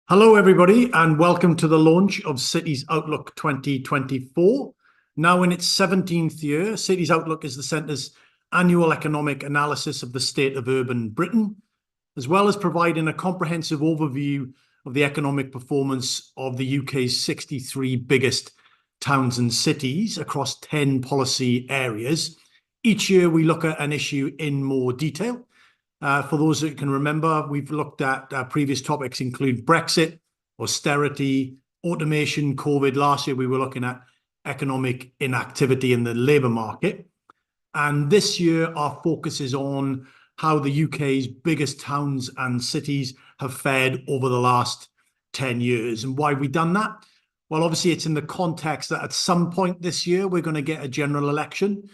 Hello, everybody, and welcome to the launch of Cities Outlook 2024. Now in its 17th year, Cities Outlook is the Centre's annual economic analysis of the state of urban Britain, as well as providing a comprehensive overview of the economic performance of the UK's 63 biggest towns and cities across 10 policy areas. Each year, we look at an issue in more detail. For those that can remember, we've looked at previous topics include Brexit, austerity, automation, COVID. Last year, we were looking at economic inactivity in the labour market. And this year, our focus is on how the UK's biggest towns and cities have fared over the last 10 years. And why have we done that? Well, obviously, it's in the context that at some point this year, we're going to get a general election.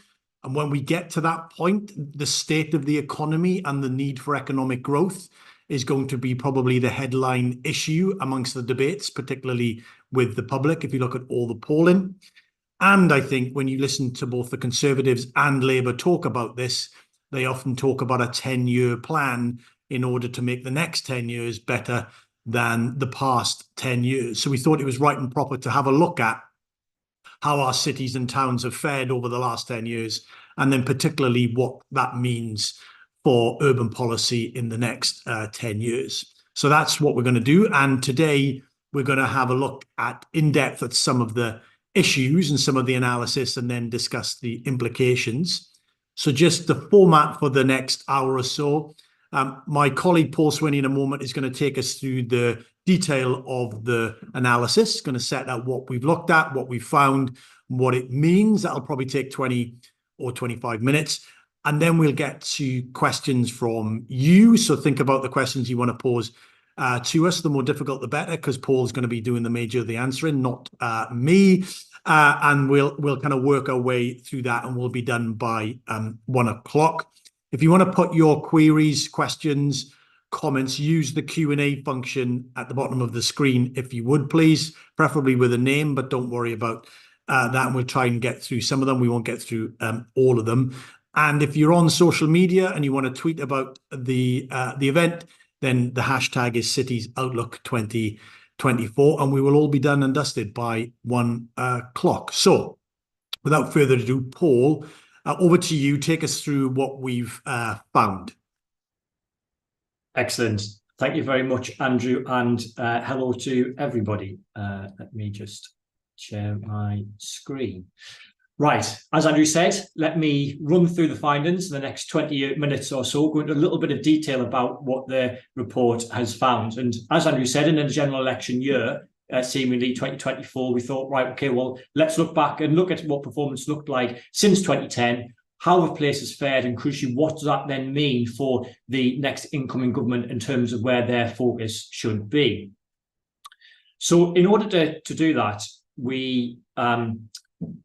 And when we get to that point, the state of the economy and the need for economic growth is going to be probably the headline issue amongst the debates, particularly with the public, if you look at all the polling. And I think when you listen to both the Conservatives and Labour talk about this, they often talk about a 10-year plan in order to make the next 10 years better than the past 10 years. So we thought it was right and proper to have a look at how our cities and towns have fared over the last 10 years, and then particularly what that means for urban policy in the next 10 years. So that's what we're going to do. And today we're going to have a look at in depth at some of the issues and some of the analysis, and then discuss the implications. So just the format for the next hour or so. My colleague Paul Swinney in a moment is going to take us through the detail of the analysis, going to set out what we've looked at, what we've found, what it means. That'll probably take 20 or 25 minutes. And then we'll get to questions from you. So think about the questions you want to pose to us. The more difficult, the better, because Paul's going to be doing the major of the answering, not me. And we'll kind of work our way through that, and we'll be done by 1 o'clock. If you want to put your queries, questions, comments, use the Q&A function at the bottom of the screen, if you would, please, preferably with a name, but don't worry about that. And we'll try and get through some of them. We won't get through all of them. And if you're on social media and you want to tweet about the event, then the hashtag is Cities Outlook 2024, and we will all be done and dusted by 1 o'clock. So without further ado, Paul, over to you. Take us through what we've found. Excellent. Thank you very much, Andrew, and hello to everybody. Let me just share my screen. Right, as Andrew said, let me run through the findings in the next 20 minutes or so, go into a little bit of detail about what the report has found. And as Andrew said, in a general election year, seemingly 2024, we thought, right, okay, well, let's look back and look at what performance looked like since 2010, how have places fared, and crucially, what does that then mean for the next incoming government in terms of where their focus should be. So in order to do that, we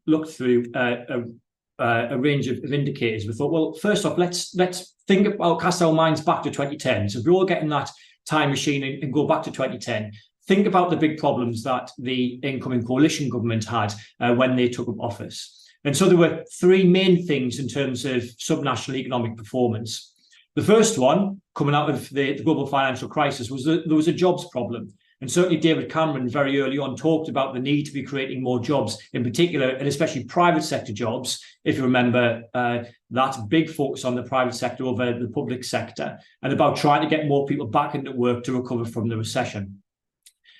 looked through a range of indicators. We thought, well, first off, let's think about, cast our minds back to 2010. So if we're all getting that time machine and go back to 2010, think about the big problems that the incoming coalition government had when they took up office. And so there were three main things in terms of subnational economic performance. The first one, coming out of the global financial crisis, was that there was a jobs problem. And certainly David Cameron very early on talked about the need to be creating more jobs, in particular, and especially private sector jobs. If you remember, that big focus on the private sector over the public sector, and about trying to get more people back into work to recover from the recession.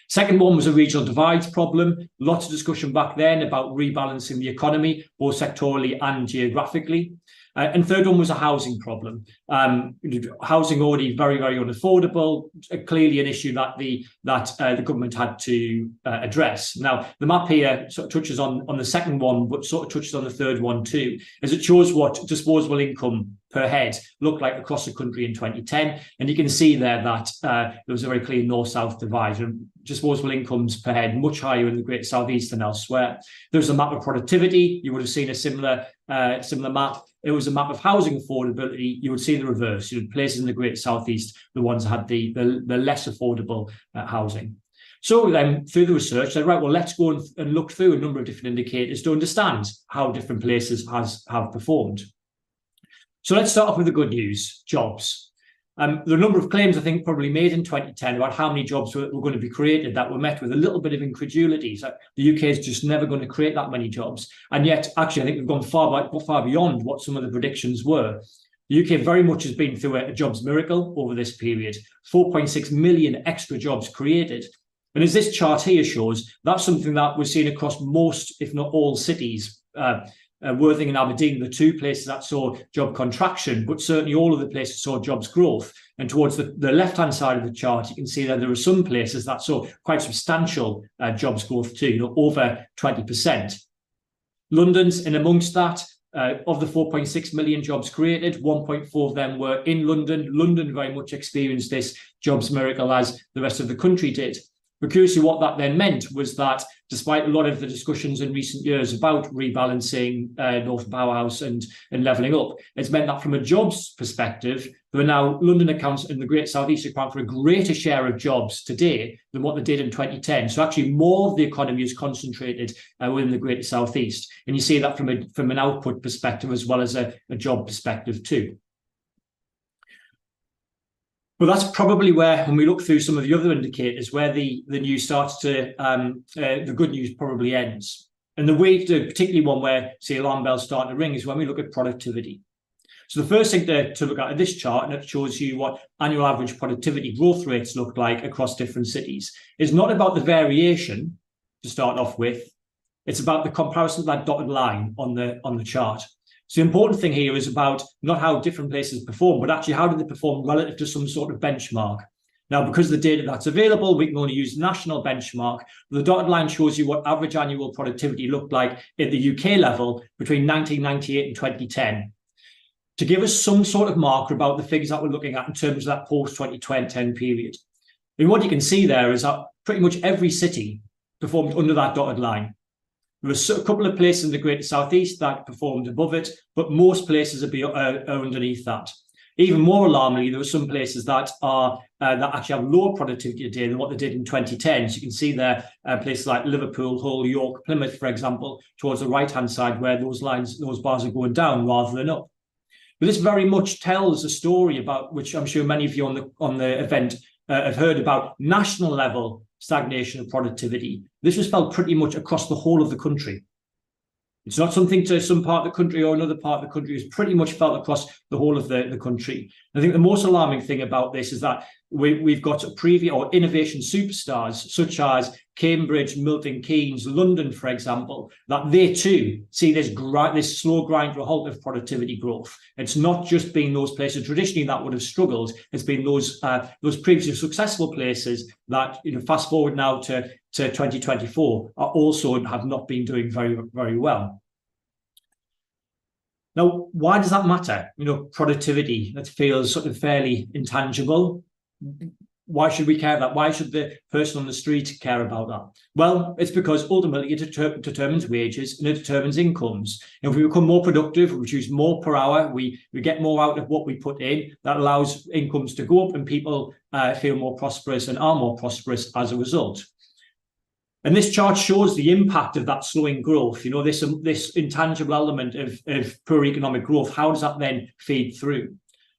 Second one was a regional divides problem. Lots of discussion back then about rebalancing the economy, both sectorally and geographically. And third one was a housing problem. Housing already very, very unaffordable, clearly an issue that the government had to address. Now, the map here sort of touches on the second one, but sort of touches on the third one too, as it shows what disposable income per head looked like across the country in 2010. And you can see there that there was a very clear north-south divide, and disposable incomes per head much higher in the Great South East than elsewhere. There's a map of productivity. You would have seen a similar map. It was a map of housing affordability. You would see the reverse. You had places in the Great South East, the ones that had the less affordable housing. So then, through the research, said, right, well, let's go and look through a number of different indicators to understand how different places have performed. So let's start off with the good news, jobs. There are a number of claims, I think, probably made in 2010 about how many jobs were going to be created that were met with a little bit of incredulity. So the UK is just never going to create that many jobs. And yet, actually, I think we've gone far beyond what some of the predictions were. The UK very much has been through a jobs miracle over this period. 4.6 million extra jobs created. And as this chart here shows, that's something that we're seeing across most, if not all, cities. Worthing and Aberdeen, the two places that saw job contraction, but certainly all of the places saw jobs growth. And towards the left-hand side of the chart, you can see that there are some places that saw quite substantial jobs growth too, over 20%. London's in amongst that. Of the 4.6 million jobs created, 1.4 of them were in London. London very much experienced this jobs miracle as the rest of the country did. But curiously, what that then meant was that despite a lot of the discussions in recent years about rebalancing North Powerhouse and levelling up, it's meant that from a jobs perspective, there are now London accounts and the Great South East account for a greater share of jobs today than what they did in 2010. So actually more of the economy is concentrated within the Greater South East. And you see that from an output perspective as well as a job perspective too. But that's probably where, when we look through some of the other indicators, where the news starts to, the good news probably ends. And particularly one where, say, alarm bells start to ring is when we look at productivity. So the first thing to look at this chart, and it shows you what annual average productivity growth rates look like across different cities, is not about the variation to start off with. It's about the comparison of that dotted line on the chart. So the important thing here is about not how different places perform, but actually how do they perform relative to some sort of benchmark. Now, because of the data that's available, we can only use national benchmark. The dotted line shows you what average annual productivity looked like at the UK level between 1998 and 2010. To give us some sort of marker about the figures that we're looking at in terms of that post-2010 period. And what you can see there is that pretty much every city performed under that dotted line. There were a couple of places in the Greater South East that performed above it, but most places are underneath that. Even more alarmingly, there were some places that actually have lower productivity today than what they did in 2010. So you can see there places like Liverpool, Hull, York, Plymouth, for example, towards the right-hand side where those bars are going down rather than up. But this very much tells a story about, which I'm sure many of you on the event have heard about, national level stagnation of productivity. This was felt pretty much across the whole of the country. It's not something to some part of the country or another part of the country. It's pretty much felt across the whole of the country. I think the most alarming thing about this is that we've got previous or innovation superstars such as Cambridge, Milton Keynes, London, for example, that they too see this slow grind to a halt of productivity growth. It's not just been those places traditionally that would have struggled. It's been those previously successful places that, fast forward now to 2024, are also have not been doing very, very well. Now, why does that matter? Productivity, that feels sort of fairly intangible. why should we care that? Why should the person on the street care about that? Well, it's because ultimately it determines wages and it determines incomes. And if we become more productive, we produce more per hour, we get more out of what we put in, that allows incomes to go up and people feel more prosperous and are more prosperous as a result. And this chart shows the impact of that slowing growth, you know, this intangible element of poor economic growth. How does that then feed through?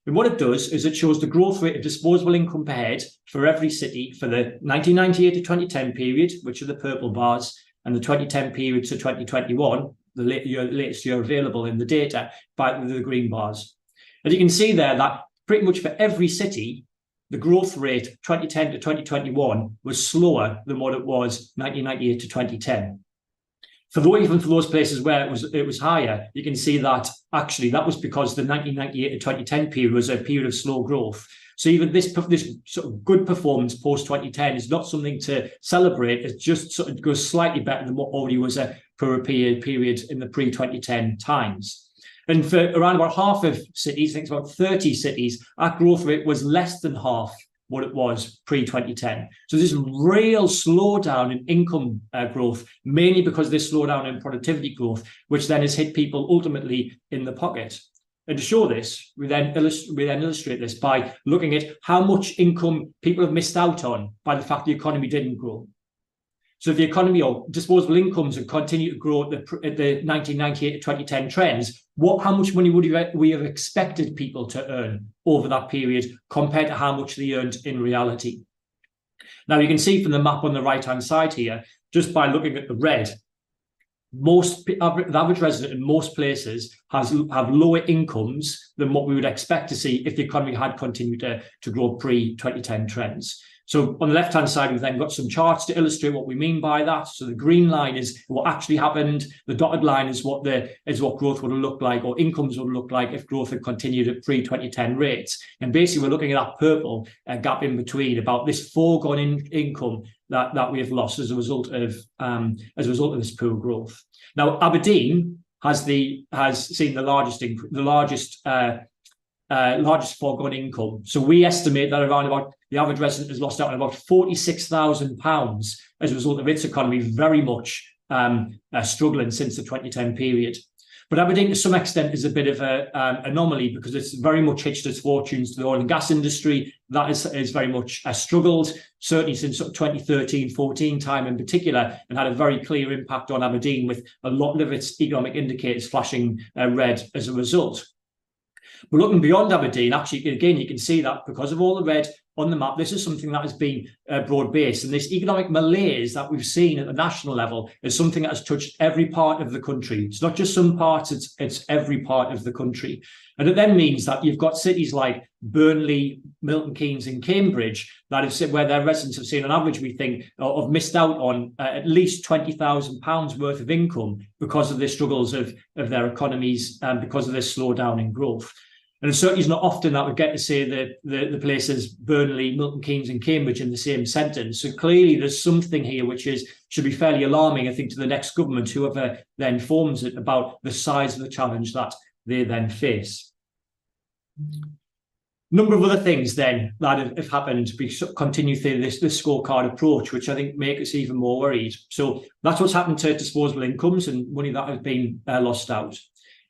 And what it does is it shows the growth rate of disposable income per head for every city for the 1998 to 2010 period, which are the purple bars, and the 2010 period to 2021, the latest year available in the data, by the green bars. And you can see there that pretty much for every city, the growth rate 2010 to 2021 was slower than what it was 1998 to 2010. Even for those places where it was higher, you can see that actually that was because the 1998 to 2010 period was a period of slow growth. So even this sort of good performance post 2010 is not something to celebrate. It just sort of goes slightly better than what already was a poor period in the pre-2010 times. And for around about half of cities, I think it's about 30 cities, our growth rate was less than half what it was pre-2010. So there's a real slowdown in income growth, mainly because of this slowdown in productivity growth, which then has hit people ultimately in the pocket. And to show this, we then illustrate this by looking at how much income people have missed out on by the fact the economy didn't grow. So if the economy or disposable incomes had continued to grow at the 1998 to 2010 trends, how much money would we have expected people to earn over that period compared to how much they earned in reality? Now, you can see from the map on the right-hand side here, just by looking at the red, the average resident in most places have lower incomes than what we would expect to see if the economy had continued to grow pre-2010 trends. So on the left-hand side, we've then got some charts to illustrate what we mean by that. So the green line is what actually happened. The dotted line is what growth would have looked like, or incomes would look like if growth had continued at pre-2010 rates. And basically, we're looking at that purple gap in between, about this foregone income that we have lost as a result of this poor growth. Now, Aberdeen has seen the largest foregone income. So we estimate that around about the average resident has lost out on about £46,000 as a result of its economy very much struggling since the 2010 period. But Aberdeen, to some extent, is a bit of an anomaly because it's very much hitched its fortunes to the oil and gas industry. That is very much struggled, certainly since 2013-14 time in particular, and had a very clear impact on Aberdeen, with a lot of its economic indicators flashing red as a result. But looking beyond Aberdeen, actually, again, you can see that because of all the red on the map, this is something that has been broad-based. And this economic malaise that we've seen at the national level is something that has touched every part of the country. It's not just some parts, it's every part of the country. And it then means that you've got cities like Burnley, Milton Keynes and Cambridge where their residents have seen, on average, we think, have missed out on at least £20,000 worth of income because of the struggles of their economies and because of this slowdown in growth. And it certainly is not often that we get to say the places Burnley, Milton Keynes and Cambridge in the same sentence. So clearly there's something here which should be fairly alarming, I think, to the next government, whoever then forms it, about the size of the challenge that they then face. Number of other things then that have happened. We continue through this scorecard approach, which I think make us even more worried. So that's what's happened to disposable incomes and money that has been lost out.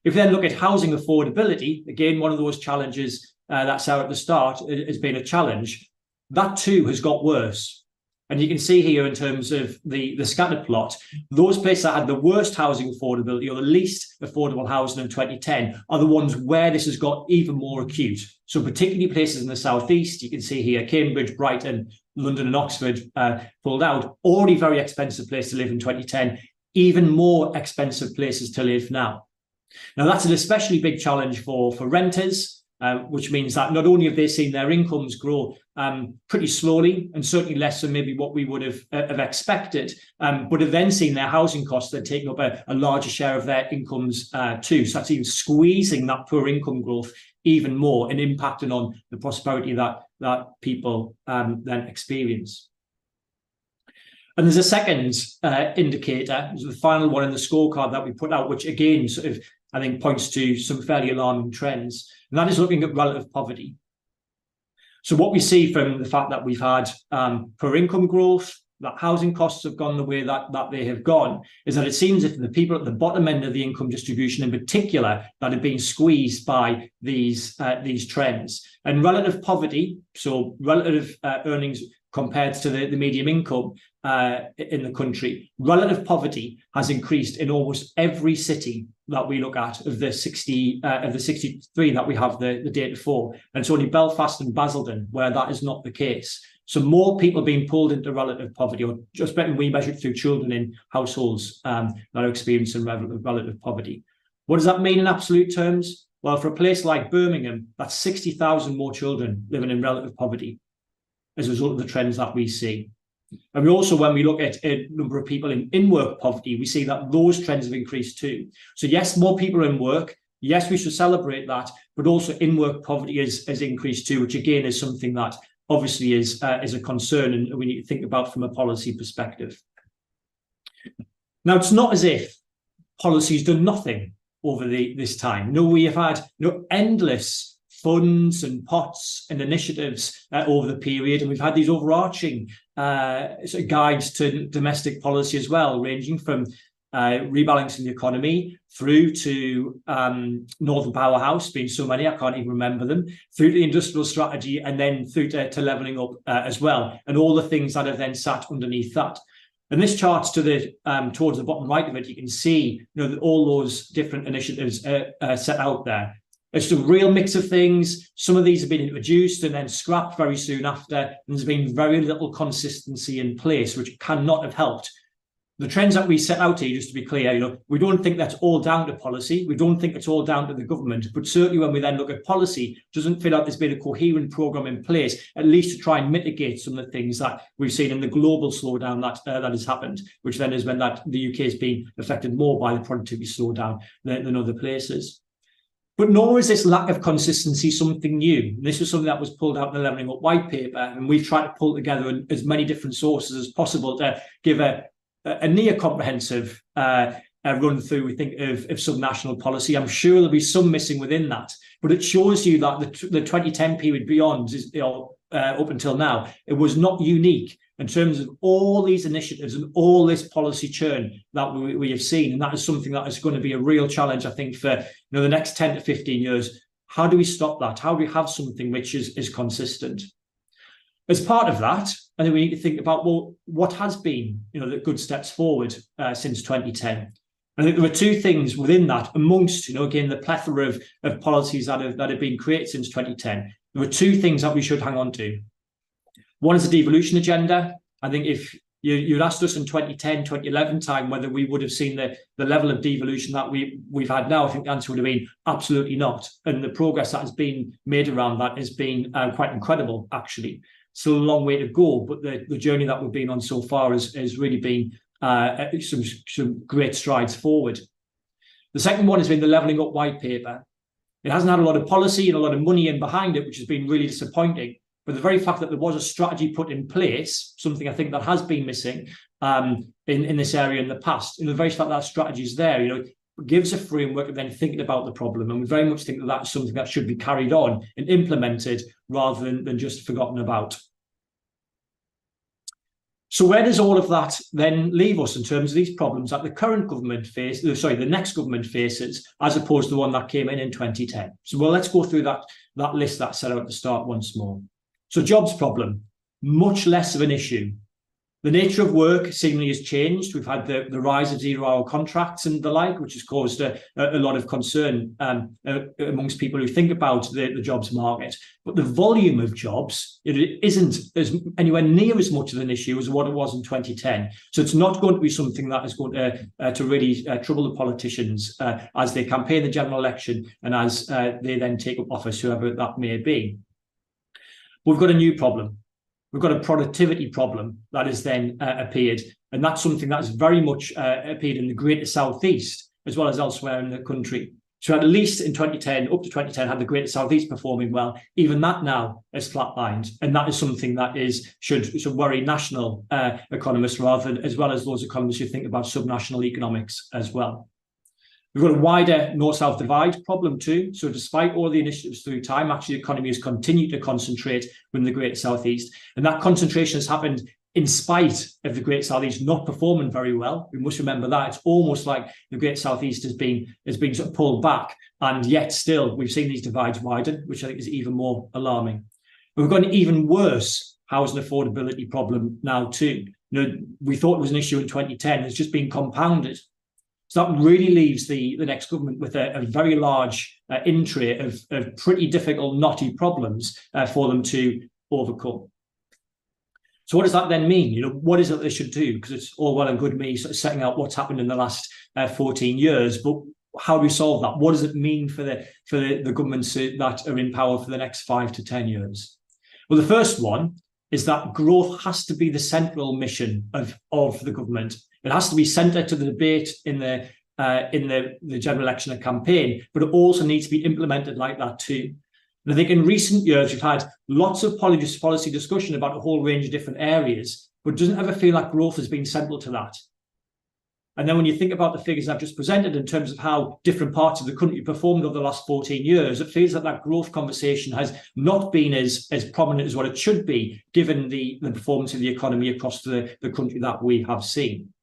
If we then look at housing affordability, again, one of those challenges that's out at the start has been a challenge. That too has got worse. And you can see here in terms of the scatter plot, those places that had the worst housing affordability or the least affordable housing in 2010 are the ones where this has got even more acute. So particularly places in the southeast, you can see here Cambridge, Brighton, London and Oxford pulled out. Already very expensive place to live in 2010, even more expensive places to live now. Now, that's an especially big challenge for renters, which means that not only have they seen their incomes grow pretty slowly and certainly less than maybe what we would have expected, but have then seen their housing costs, they're taking up a larger share of their incomes too. So that's even squeezing that poor income growth even more and impacting on the prosperity that people then experience. And there's a second indicator, the final one in the scorecard that we put out, which again sort of, I think, points to some fairly alarming trends, and that is looking at relative poverty. So what we see from the fact that we've had per income growth, that housing costs have gone the way that they have gone, is that it seems that the people at the bottom end of the income distribution in particular that have been squeezed by these trends. And relative poverty, so relative earnings compared to the median income in the country, relative poverty has increased in almost every city that we look at of the 63 that we have the data for. And it's only Belfast and Basildon where that is not the case. So more people being pulled into relative poverty, or just better, we measure it through children in households that are experiencing relative poverty. What does that mean in absolute terms? Well, for a place like Birmingham, that's 60,000 more children living in relative poverty as a result of the trends that we see. And we also, when we look at a number of people in work poverty, we see that those trends have increased too. So yes, more people in work. Yes, we should celebrate that, but also in work poverty has increased too, which again is something that obviously is a concern and we need to think about from a policy perspective. Now, it's not as if policy's done nothing over this time. No, we have had endless funds and pots and initiatives over the period, and we've had these overarching sort of guides to domestic policy as well, ranging from rebalancing the economy through to Northern Powerhouse, being so many, I can't even remember them, through to the industrial strategy, and then through to levelling up as well, and all the things that have then sat underneath that. And this chart's towards the bottom right of it, you can see that all those different initiatives set out there. It's a real mix of things. Some of these have been introduced and then scrapped very soon after, and there's been very little consistency in place, which cannot have helped. The trends that we set out here, just to be clear, we don't think that's all down to policy. We don't think it's all down to the government. But certainly when we then look at policy, it doesn't feel like there's been a coherent programme in place, at least to try and mitigate some of the things that we've seen in the global slowdown that has happened, which then is when the UK has been affected more by the productivity slowdown than other places. But nor is this lack of consistency something new. This was something that was pulled out in the Levelling Up white paper, and we've tried to pull together as many different sources as possible to give a near comprehensive run through, we think, of subnational policy. I'm sure there'll be some missing within that, but it shows you that the 2010 period beyond is, up until now, it was not unique in terms of all these initiatives and all this policy churn that we have seen. And that is something that is going to be a real challenge, I think, for the next 10 to 15 years. How do we stop that? How do we have something which is consistent? As part of that, I think we need to think about, well, what has been, the good steps forward since 2010. I think there were two things within that, amongst, again, the plethora of policies that have been created since 2010. There were two things that we should hang on to. One is the devolution agenda. I think if you'd asked us in 2010, 2011 time whether we would have seen the level of devolution that we've had now, I think the answer would have been absolutely not. And the progress that has been made around that has been quite incredible, actually. Still a long way to go, but the journey that we've been on so far has really been some great strides forward. The second one has been the Levelling Up white paper. It hasn't had a lot of policy and a lot of money in behind it, which has been really disappointing. But the very fact that there was a strategy put in place, something I think that has been missing in this area in the past, and the very fact that strategy is there, gives a framework of then thinking about the problem. And we very much think that that's something that should be carried on and implemented rather than just forgotten about. So where does all of that then leave us in terms of these problems that the current government the next government faces, as opposed to the one that came in 2010? So let's go through that list that's set out at the start once more. So jobs problem, much less of an issue. The nature of work seemingly has changed. We've had the rise of zero-hour contracts and the like, which has caused a lot of concern amongst people who think about the jobs market. But the volume of jobs, it isn't anywhere near as much of an issue as what it was in 2010. So it's not going to be something that is going to really trouble the politicians as they campaign the general election and as they then take up office, whoever that may be. We've got a new problem. We've got a productivity problem that has then appeared, and that's something that has very much appeared in the Greater South East as well as elsewhere in the country. So at least in 2010, up to 2010, had the Greater South East performing well. Even that now is flatlined, and that is something that should worry national economists rather than, as well as those economists who think about subnational economics as well. We've got a wider north-south divide problem too. So despite all the initiatives through time, actually the economy has continued to concentrate within the Great Southeast. And that concentration has happened in spite of the Great Southeast not performing very well. We must remember that. It's almost like the Great Southeast has been sort of pulled back. And yet still, we've seen these divides widen, which I think is even more alarming. But we've got an even worse housing affordability problem now too. We thought it was an issue in 2010. It's just been compounded. So that really leaves the next government with a very large in-tray of pretty difficult, knotty problems for them to overcome. So what does that then mean? What is it they should do? Because it's all well and good me sort of setting out what's happened in the last 14 years, but how do we solve that? What does it mean for the governments that are in power for the next 5 to 10 years? Well, the first one is that growth has to be the central mission of the government. It has to be centre to the debate in the general election and campaign, but it also needs to be implemented like that too. And I think in recent years, we've had lots of policy discussion about a whole range of different areas, but it doesn't ever feel like growth has been central to that. And then when you think about the figures I've just presented in terms of how different parts of the country performed over the last 14 years, it feels like that growth conversation has not been as prominent as what it should be, given the performance of the economy across the country that we have seen.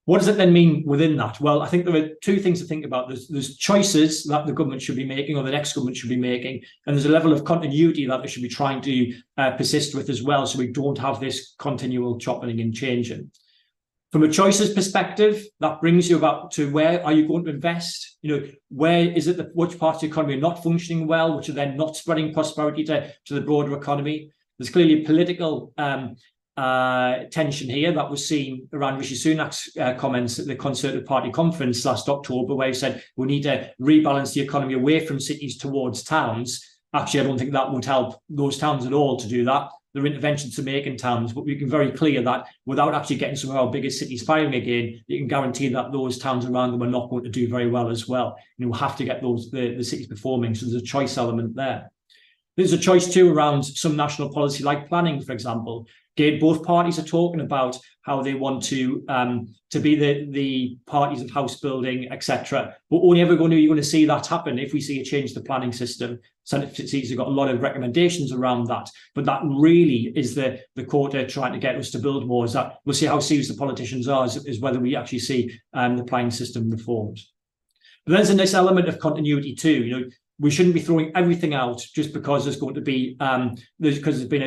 What does it then mean within that? Well, I think there are two things to think about. There's choices that the government should be making, or the next government should be making, and there's a level of continuity that they should be trying to persist with as well, so we don't have this continual chopping and changing. From a choices perspective, that brings you about to where are you going to invest? Where is it that which parts of the economy are not functioning well, which are then not spreading prosperity to the broader economy? There's clearly political tension here that was seen around Rishi Sunak's comments at the Conservative Party conference last October, where he said we need to rebalance the economy away from cities towards towns. Actually, I don't think that would help those towns at all to do that. There are interventions to make in towns, but we can be very clear that without actually getting some of our biggest cities firing again, you can guarantee that those towns around them are not going to do very well as well. We'll have to get the cities performing. So there's a choice element there. There's a choice too around some national policy like planning, for example. Both parties are talking about how they want to be the parties of house building, etc. But only ever you're going to see that happen if we see a change to the planning system. Senate cities have got a lot of recommendations around that, but that really is the quarter trying to get us to build more. Is that we'll see how serious the politicians are, is whether we actually see the planning system reformed. But there's a nice element of continuity too. We shouldn't be throwing everything out just because there's going to be there's going to be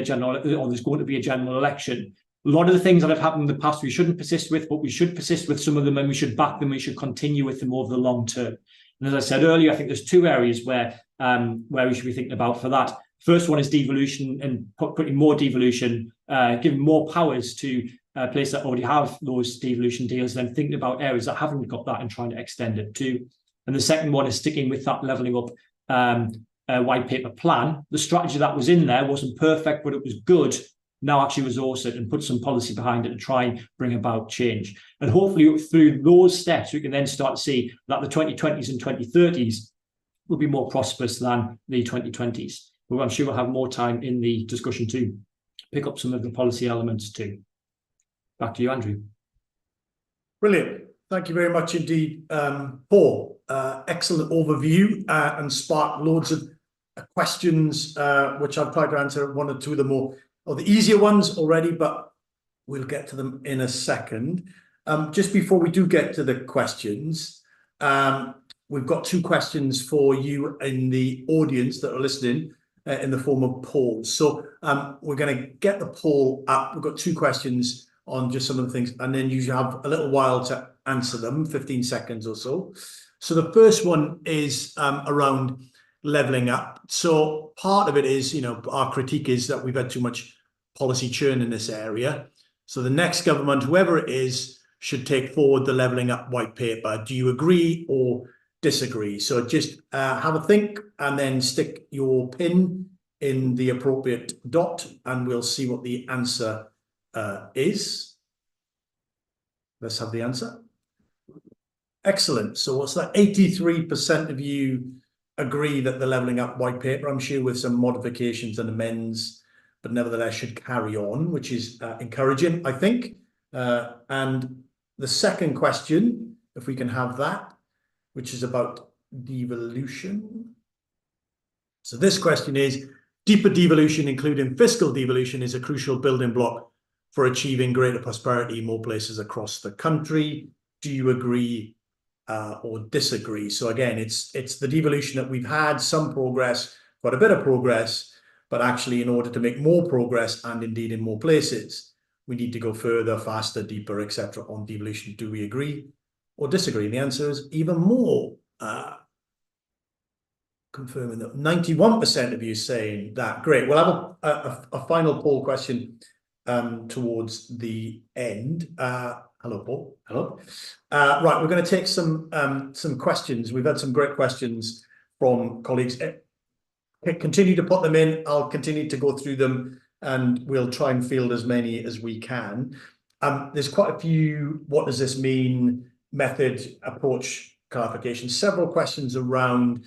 a general election. A lot of the things that have happened in the past we shouldn't persist with, but we should persist with some of them, and we should back them. We should continue with them over the long term. And as I said earlier, I think there's two areas where we should be thinking about for that. First one is devolution, and putting more devolution, giving more powers to places that already have those devolution deals, and then thinking about areas that haven't got that and trying to extend it too. And the second one is sticking with that levelling up white paper plan. The strategy that was in there wasn't perfect, but it was good. Now actually resource it and put some policy behind it and try and bring about change. And hopefully through those steps, we can then start to see that the 2020s and 2030s will be more prosperous than the 2020s. But I'm sure we'll have more time in the discussion to pick up some of the policy elements too. Back to you, Andrew. Brilliant. Thank you very much indeed, Paul. Excellent overview and sparked loads of questions, which I've tried to answer one or two of the more or the easier ones already, but we'll get to them in a second. Just before we do get to the questions, we've got two questions for you in the audience that are listening in the form of polls. So we're going to get the poll up. We've got two questions on just some of the things, and then you have a little while to answer them, 15 seconds or so. So the first one is around levelling up. So part of it is, our critique is that we've had too much policy churn in this area. So the next government, whoever it is, should take forward the levelling up white paper. Do you agree or disagree? So just have a think and then stick your pin in the appropriate dot, and we'll see what the answer is. Let's have the answer. Excellent. So what's that? 83% of you agree that the levelling up white paper, I'm sure with some modifications and amends, but nevertheless should carry on, which is encouraging, I think. And the second question, if we can have that, which is about devolution. So this question is, deeper devolution, including fiscal devolution, is a crucial building block for achieving greater prosperity in more places across the country. Do you agree or disagree? So again, it's the devolution that we've had some progress, quite a bit of progress, but actually in order to make more progress and indeed in more places, we need to go further, faster, deeper, etc. on devolution. Do we agree or disagree? And the answer is even more. Confirming that 91% of you saying that. Great. We'll have a final poll question towards the end. Hello, Paul. Hello. Right, we're going to take some questions. We've had some great questions from colleagues. Continue to put them in. I'll continue to go through them, and we'll try and field as many as we can. There's quite a few. What does this mean? Method, approach, clarification. Several questions around.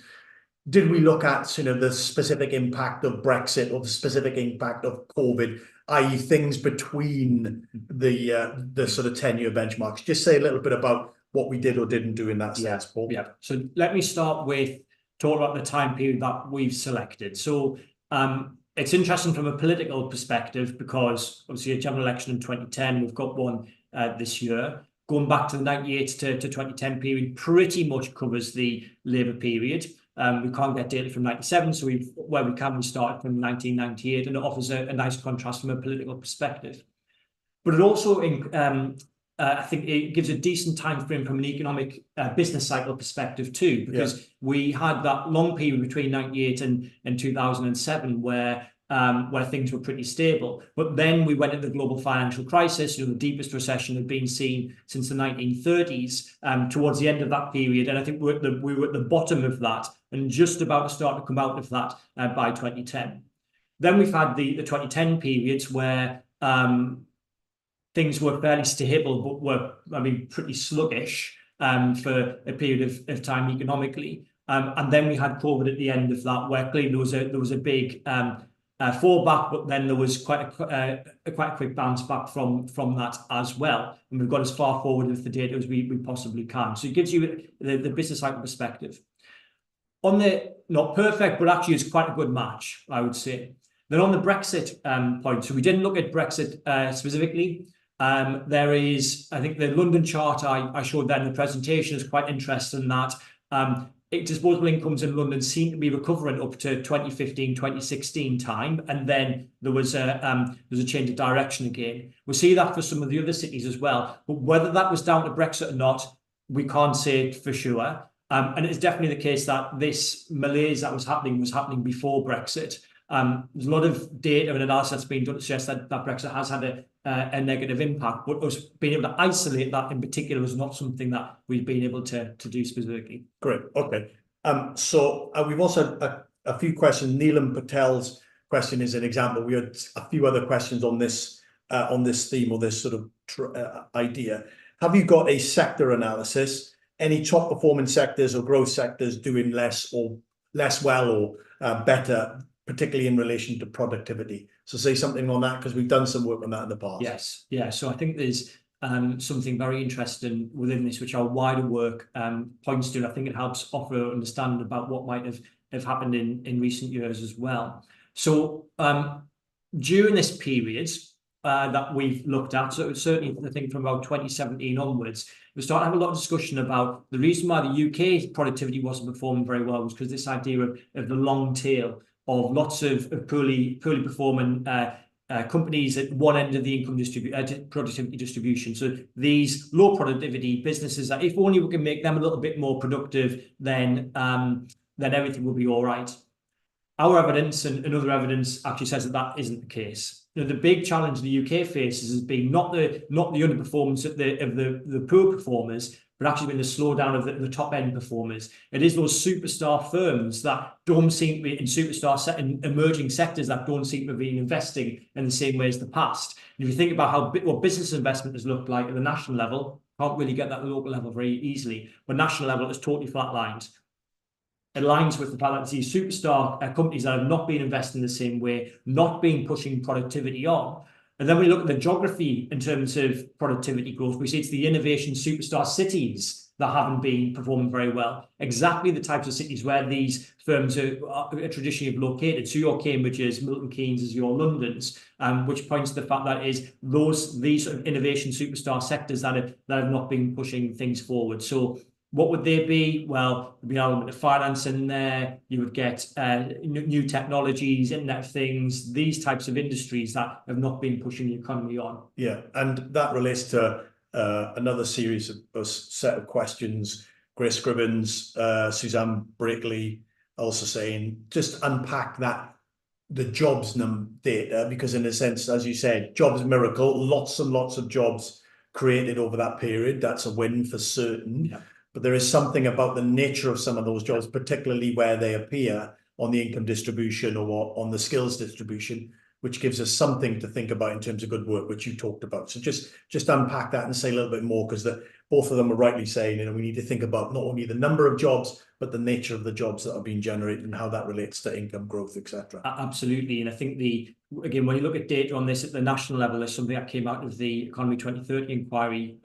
Did we look at the specific impact of Brexit or the specific impact of COVID, i.e. things between the sort of 10-year benchmarks? Just say a little bit about what we did or didn't do in that sense, Paul. Yeah. So let me start with talking about the time period that we've selected. So it's interesting from a political perspective because obviously a general election in 2010, we've got one this year. Going back to the 98 to 2010 period pretty much covers the Labour period. We can't get data from 97, so where we can, we started from 1998, and it offers a nice contrast from a political perspective. But it also, I think it gives a decent time frame from an economic business cycle perspective too, because we had that long period between 98 and 2007 where things were pretty stable. But then we went into the global financial crisis, the deepest recession had been seen since the 1930s, towards the end of that period. And I think we were at the bottom of that and just about to start to come out of that by 2010. Then we've had the 2010 periods where things were fairly stable, but were, pretty sluggish for a period of time economically. And then we had COVID at the end of that, where clearly there was a big fallback, but then there was quite a quick bounce back from that as well. And we've got as far forward with the data as we possibly can. So it gives you the business cycle perspective. On the not perfect, but actually it's quite a good match, I would say. Then on the Brexit point, so we didn't look at Brexit specifically. There is, I think the London chart I showed there in the presentation is quite interesting that disposable incomes in London seem to be recovering up to 2015, 2016 time, and then there was a change of direction again. We see that for some of the other cities as well, but whether that was down to Brexit or not, we can't say for sure. And it's definitely the case that this malaise that was happening before Brexit. There's a lot of data and analysis that's been done to suggest that Brexit has had a negative impact, but us being able to isolate that in particular is not something that we've been able to do specifically. Great. Okay. So we've also had a few questions. Neelam Patel's question is an example. We had a few other questions on this theme or this sort of idea. Have you got a sector analysis? Any top performing sectors or growth sectors doing less well or better, particularly in relation to productivity? So say something on that, because we've done some work on that in the past. Yes. Yeah. So I think there's something very interesting within this, which our wider work points to. And I think it helps offer understanding about what might have happened in recent years as well. So during this period that we've looked at, so certainly I think from about 2017 onwards, we started to have a lot of discussion about the reason why the UK productivity wasn't performing very well was because this idea of the long tail of lots of poorly performing companies at one end of the income productivity distribution. So these low productivity businesses that if only we can make them a little bit more productive, then everything will be all right. Our evidence and other evidence actually says that isn't the case. The big challenge the UK faces has been not the underperformance of the poor performers, but actually been the slowdown of the top end performers. It is those superstar firms that don't seem to be in emerging sectors that don't seem to be investing in the same way as the past. And if you think about what business investment has looked like at the national level, can't really get that at the local level very easily. But national level is totally flatlined. It aligns with the fact that these superstar companies that have not been investing the same way, not been pushing productivity on. And then we look at the geography in terms of productivity growth. We see it's the innovation superstar cities that haven't been performing very well. Exactly the types of cities where these firms are traditionally located. So your Cambridges, Milton Keynes, your Londons, which points to the fact that these sort of innovation superstar sectors that have not been pushing things forward. So what would they be? Well, there'd be an element of finance in there. You would get new technologies, Internet of Things, these types of industries that have not been pushing the economy on. Yeah, and that relates to another series of set of questions. Grace Scribbins, Suzanne Breakley also saying, just unpack that, the jobs data, because in a sense, as you said, jobs miracle, lots and lots of jobs created over that period. That's a win for certain. Yeah. But there is something about the nature of some of those jobs, particularly where they appear on the income distribution or on the skills distribution, which gives us something to think about in terms of good work, which you talked about. So just unpack that and say a little bit more, because both of them are rightly saying, we need to think about not only the number of jobs, but the nature of the jobs that are being generated and how that relates to income growth, etc. Absolutely. And I think again, when you look at data on this at the national level, there's something that came out of the Economy 2030 inquiry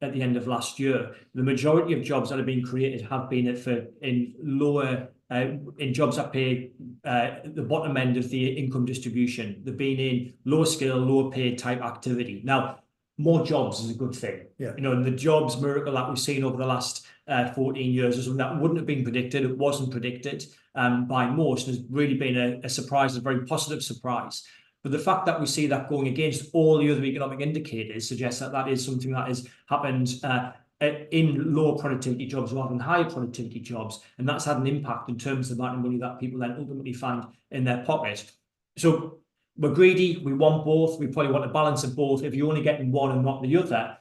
at the end of last year. The majority of jobs that have been created have been in jobs that pay the bottom end of the income distribution. They've been in lower skill, lower paid type activity. Now, more jobs is a good thing. Yeah. And the jobs miracle that we've seen over the last 14 years is something that wouldn't have been predicted. It wasn't predicted by most. It's really been a surprise, a very positive surprise. But the fact that we see that going against all the other economic indicators suggests that is something that has happened in lower productivity jobs rather than higher productivity jobs. And that's had an impact in terms of the amount of money that people then ultimately find in their pocket. So we're greedy, we want both, we probably want a balance of both. If you're only getting one and not the other,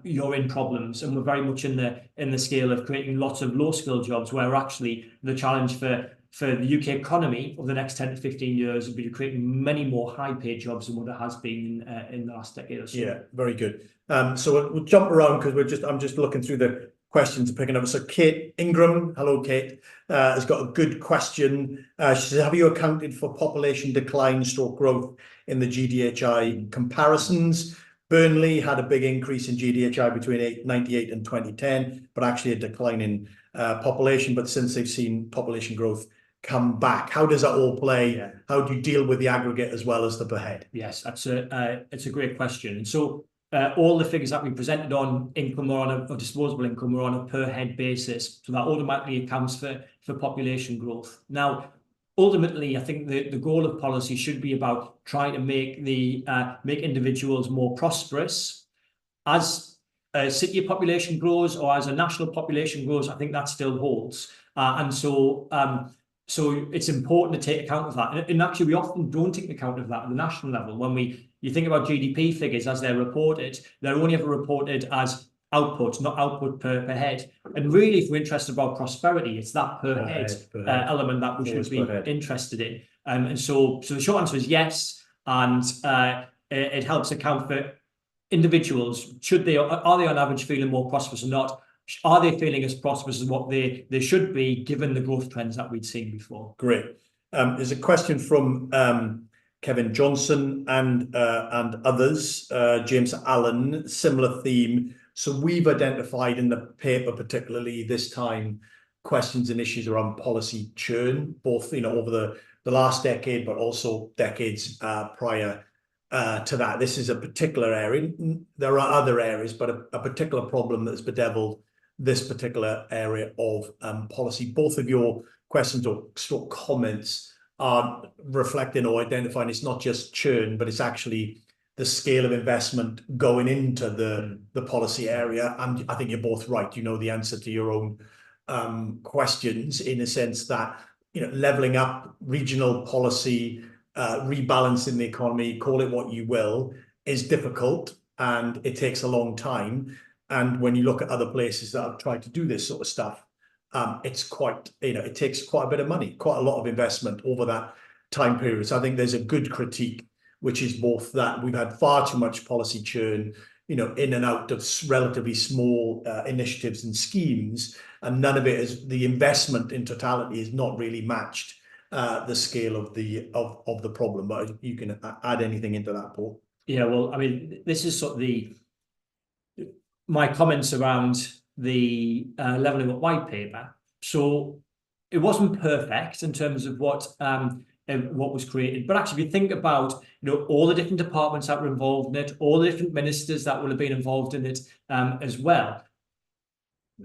you're in problems. And we're very much in the scale of creating lots of low-skilled jobs, where actually the challenge for the UK economy over the next 10 to 15 years will be creating many more high-paid jobs than what it has been in the last decade or so. Yeah, very good. So we'll jump around because I'm just looking through the questions and picking up. So Kate Ingram, hello Kate, has got a good question. She says, have you accounted for population decline / growth in the GDHI comparisons? Burnley had a big increase in GDHI between 1998 and 2010, but actually a decline in population. But since they've seen population growth come back, how does that all play? Yeah. How do you deal with the aggregate as well as the per head? Yes, it's a great question. And so all the figures that we presented on income or disposable income are on a per head basis. So that automatically accounts for population growth. Now, ultimately, I think the goal of policy should be about trying to make make individuals more prosperous. As a city population grows or as a national population grows, I think that still holds. So it's important to take account of that. And actually, we often don't take account of that at the national level. When you think about GDP figures as they're reported, they're only ever reported as output, not output per head. And really, if we're interested about prosperity, it's that per head element that we should be interested in. And so the short answer is yes, and it helps account for individuals. Are they on average feeling more prosperous or not? Are they feeling as prosperous as what they should be, given the growth trends that we'd seen before? Great. There's a question from Kevin Johnson and others. James Allen, similar theme. So we've identified in the paper, particularly this time, questions and issues around policy churn, both over the last decade, but also decades prior to that. This is a particular area. There are other areas, but a particular problem that's bedeviled this particular area of policy. Both of your questions or comments are reflecting or identifying it's not just churn, but it's actually the scale of investment going into the policy area. And I think you're both right. You know the answer to your own questions, in a sense that leveling up regional policy, rebalancing the economy, call it what you will, is difficult and it takes a long time. And when you look at other places that have tried to do this sort of stuff, it's quite, it takes quite a bit of money, quite a lot of investment over that time period. So I think there's a good critique, which is both that we've had far too much policy churn, in and out of relatively small initiatives and schemes, and none of it is, the investment in totality is not really matched the scale of the problem. But you can add anything into that, Paul. Yeah, well, I mean, this is sort of my comments around the levelling up white paper. So it wasn't perfect in terms of what was created. But actually, if you think about all the different departments that were involved in it, all the different ministers that will have been involved in it as well,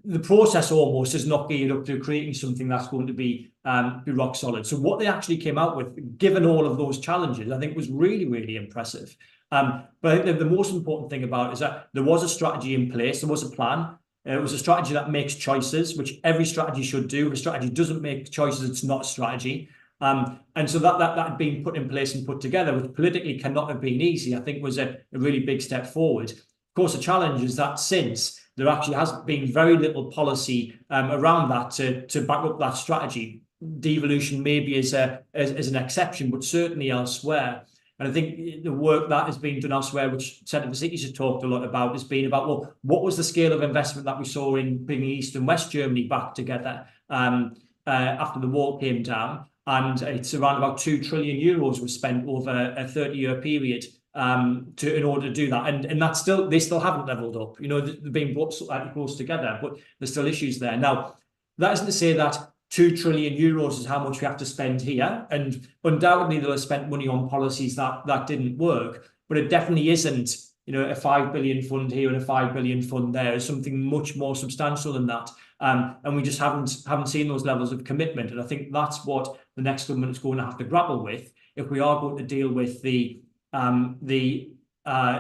the process almost is not geared up to creating something that's going to be rock solid. So what they actually came out with, given all of those challenges, I think was really, really impressive. But I think the most important thing about it is that there was a strategy in place, there was a plan. It was a strategy that makes choices, which every strategy should do. If a strategy doesn't make choices, it's not a strategy. And so that had been put in place and put together, which politically cannot have been easy, I think was a really big step forward. Of course, the challenge is that since there actually has been very little policy around that to back up that strategy. Devolution maybe is an exception, but certainly elsewhere. And I think the work that has been done elsewhere, which Centre for Cities has talked a lot about, has been about, well, what was the scale of investment that we saw in bringing East and West Germany back together after the wall came down? And it's around about 2 trillion euros was spent over a 30-year period in order to do that. And that's they still haven't leveled up. They've been brought slightly close together, but there's still issues there. Now, that isn't to say that 2 trillion euros is how much we have to spend here. And undoubtedly, they'll have spent money on policies that didn't work. But it definitely isn't, a 5 billion fund here and a 5 billion fund there. It's something much more substantial than that. And we just haven't seen those levels of commitment. And I think that's what the next government is going to have to grapple with if we are going to deal with the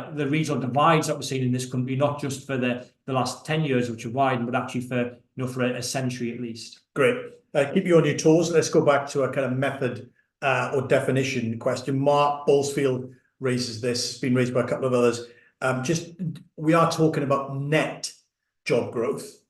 regional divides that we're seeing in this country, not just for the last 10 years, which are widened, but actually for a century at least. Great. Keep you on your toes. Let's go back to a kind of method or definition question. Mark Ballsfield raises this. It's been raised by a couple of others. We are talking about net job growth,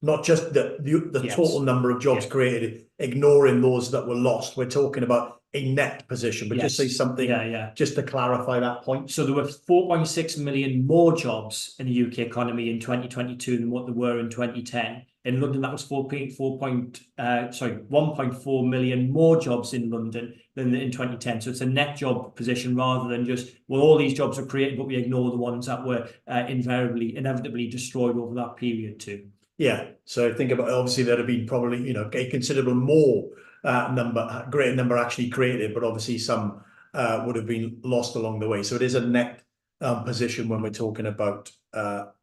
not just the yes. total number of jobs yes. created, ignoring those that were lost. We're talking about a net position, but yes. just say something just to clarify that point. So there were 4.6 million more jobs in the UK economy in 2022 than what there were in 2010. In London, that was 1.4 million more jobs in London than in 2010. So it's a net job position rather than just, well, all these jobs are created, but we ignore the ones that were inevitably destroyed over that period too. Yeah. So think about, obviously there'd have been probably, a considerable more greater number actually created, but obviously some would have been lost along the way. So it is a net position when we're talking about the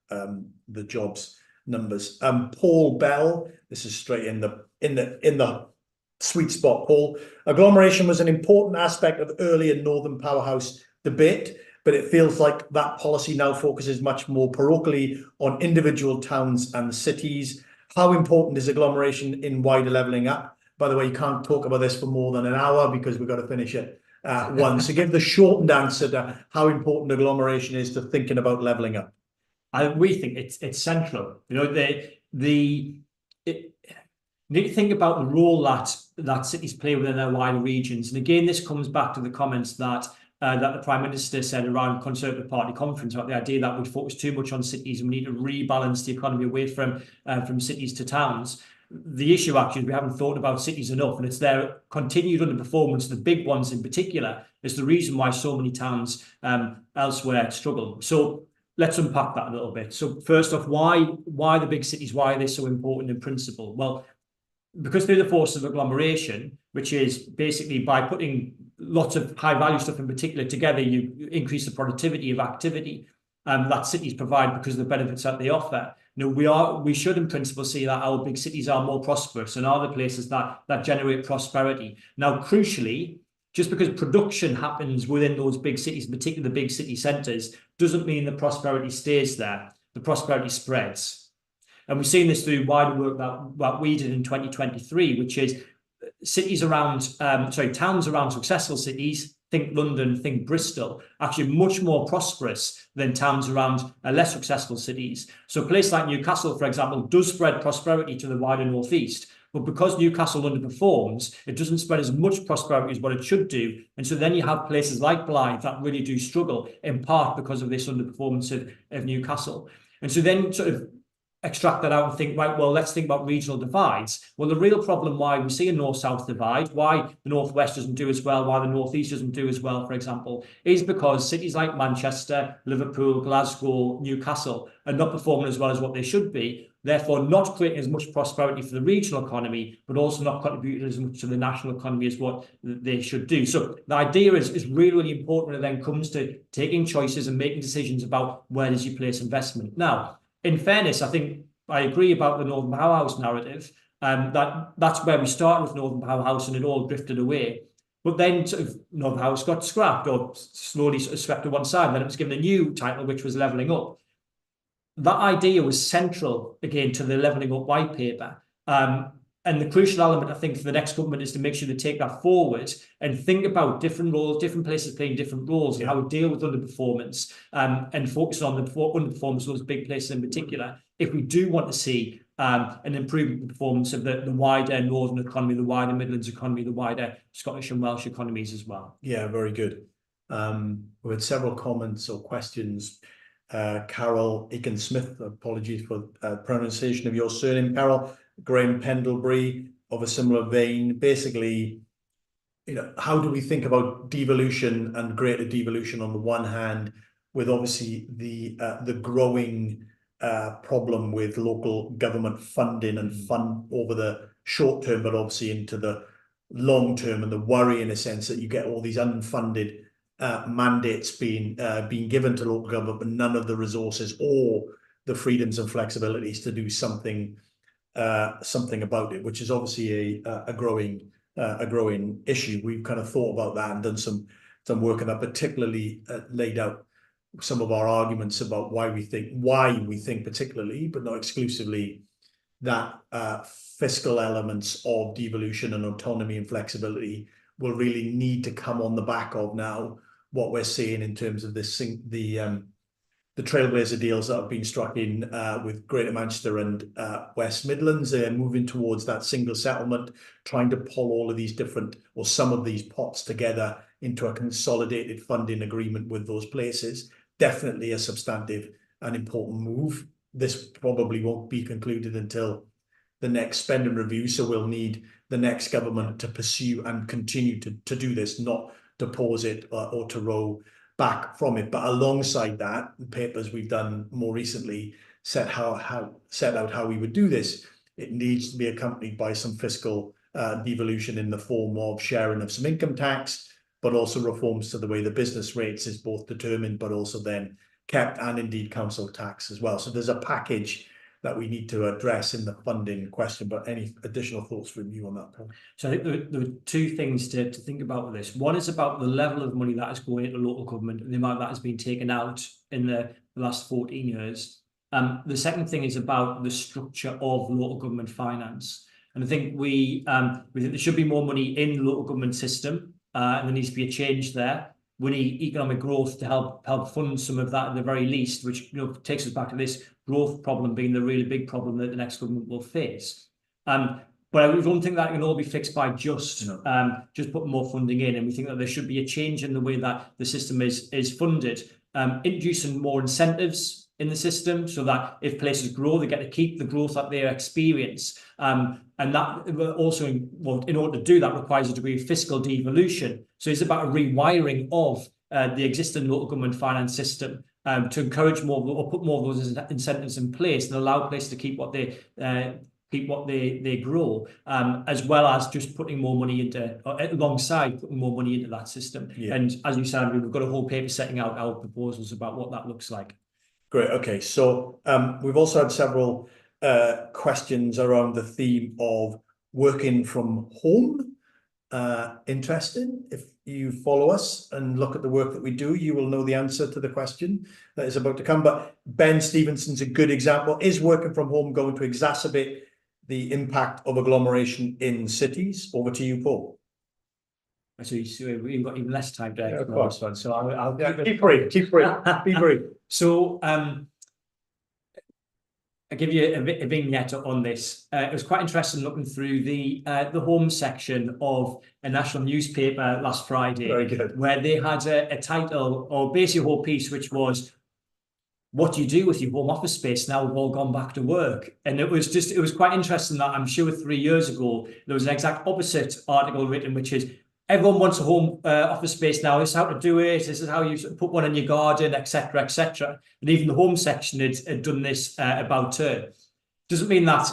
jobs numbers. Paul Bell, this is straight in the sweet spot. Paul, agglomeration was an important aspect of earlier Northern Powerhouse debate, but it feels like that policy now focuses much more parochially on individual towns and cities. How important is agglomeration in wider levelling up? By the way, you can't talk about this for more than an hour because we've got to finish at 1. So give the shortened answer to how important agglomeration is to thinking about levelling up. We think it's central. You need to think about the role that cities play within their wider regions. And again, this comes back to the comments that the Prime Minister said around Conservative Party conference about the idea that we focus too much on cities and we need to rebalance the economy away from cities to towns. The issue actually is we haven't thought about cities enough, and it's their continued underperformance, the big ones in particular, is the reason why so many towns elsewhere struggle. So let's unpack that a little bit. So first off, why the big cities? Why are they so important in principle? Well, because through the force of agglomeration, which is basically by putting lots of high value stuff in particular together, you increase the productivity of activity that cities provide because of the benefits that they offer. We should in principle see that our big cities are more prosperous and are the places that generate prosperity. Now, crucially, just because production happens within those big cities, particularly the big city centres, doesn't mean the prosperity stays there. The prosperity spreads. And we've seen this through wider work that we did in 2023, which is towns around successful cities, think London, think Bristol, actually much more prosperous than towns around less successful cities. So a place like Newcastle, for example, does spread prosperity to the wider northeast. But because Newcastle underperforms, it doesn't spread as much prosperity as what it should do. And so then you have places like Blyth that really do struggle, in part because of this underperformance of Newcastle. And so then sort of extract that out and think, right, well, let's think about regional divides. Well, the real problem why we see a north-south divide, why the northwest doesn't do as well, why the northeast doesn't do as well, for example, is because cities like Manchester, Liverpool, Glasgow, Newcastle are not performing as well as what they should be, therefore not creating as much prosperity for the regional economy, but also not contributing as much to the national economy as what they should do. So the idea is really, really important when it then comes to taking choices and making decisions about where does you place investment. Now, in fairness, I think I agree about the Northern Powerhouse narrative. That's where we started with Northern Powerhouse and it all drifted away. But then sort of Northern Powerhouse got scrapped or slowly sort of swept to one side. And then it was given a new title, which was Levelling Up. That idea was central, again, to the Levelling Up white paper. And the crucial element, I think, for the next government is to make sure they take that forward and think about different roles, different places playing different roles, and how we deal with underperformance, and focus on the underperformance, those big places in particular, if we do want to see an improvement in the performance of the wider Northern economy, the wider Midlands economy, the wider Scottish and Welsh economies as well. Yeah, very good. We had several comments or questions. Carol Aiken-Smith, apologies for pronunciation of your surname, Carol. Graham Pendlebury, of a similar vein. Basically, how do we think about devolution and greater devolution on the one hand, with obviously the growing problem with local government funding and fund over the short term, but obviously into the long term, and the worry in a sense that you get all these unfunded mandates being given to local government, but none of the resources or the freedoms and flexibilities to do something about it, which is obviously a growing issue. We've kind of thought about that and done some work on that, particularly laid out some of our arguments about why we think particularly, but not exclusively, that fiscal elements of devolution and autonomy and flexibility will really need to come on the back of now what we're seeing in terms of this the Trailblazer deals that have been struck in with Greater Manchester and West Midlands. They're moving towards that single settlement, trying to pull all of these different, or some of these pots together into a consolidated funding agreement with those places. Definitely a substantive and important move. This probably won't be concluded until the next spending review, so we'll need the next government to pursue and continue to do this, not to pause it or to row back from it. But alongside that, the papers we've done more recently set out how we would do this. It needs to be accompanied by some fiscal devolution in the form of sharing of some income tax, but also reforms to the way the business rates is both determined, but also then kept, and indeed council tax as well. So there's a package that we need to address in the funding question. But any additional thoughts from you on that, Paul? So I think there were two things to think about with this. One is about the level of money that is going into local government and the amount that has been taken out in the last 14 years. The second thing is about the structure of local government finance. And I think we think there should be more money in the local government system, and there needs to be a change there. We need economic growth to help fund some of that at the very least, which takes us back to this growth problem being the really big problem that the next government will face. But we don't think that can all be fixed by just putting more funding in, and we think that there should be a change in the way that the system is funded, introducing more incentives in the system so that if places grow, they get to keep the growth that they experience. And that also, in order to do that, requires a degree of fiscal devolution. So it's about a rewiring of the existing local government finance system to encourage more or put more of those incentives in place and allow places to keep what they grow, as well as just putting more money into, alongside putting more money into that system. Yeah. And as you said, we've got a whole paper setting out our proposals about what that looks like. Great. Okay. So we've also had several questions around the theme of working from home. Interesting. If you follow us and look at the work that we do, you will know the answer to the question that is about to come. But Ben Stevenson's a good example. Is working from home going to exacerbate the impact of agglomeration in cities? Over to you, Paul. So we've got even less time to explore this one. So I'll keep free. Be free. So I'll give you a vignette on this. It was quite interesting looking through the home section of a national newspaper last Friday. Very good. Where they had a title, or basically a whole piece, which was what do you do with your home office space now we've all gone back to work? And it was quite interesting that I'm sure 3 years ago, there was an exact opposite article written, which is everyone wants a home office space now. This is how to do it. This is how you put one in your garden, etc., etc. And even the home section had done this about turn. Doesn't mean that,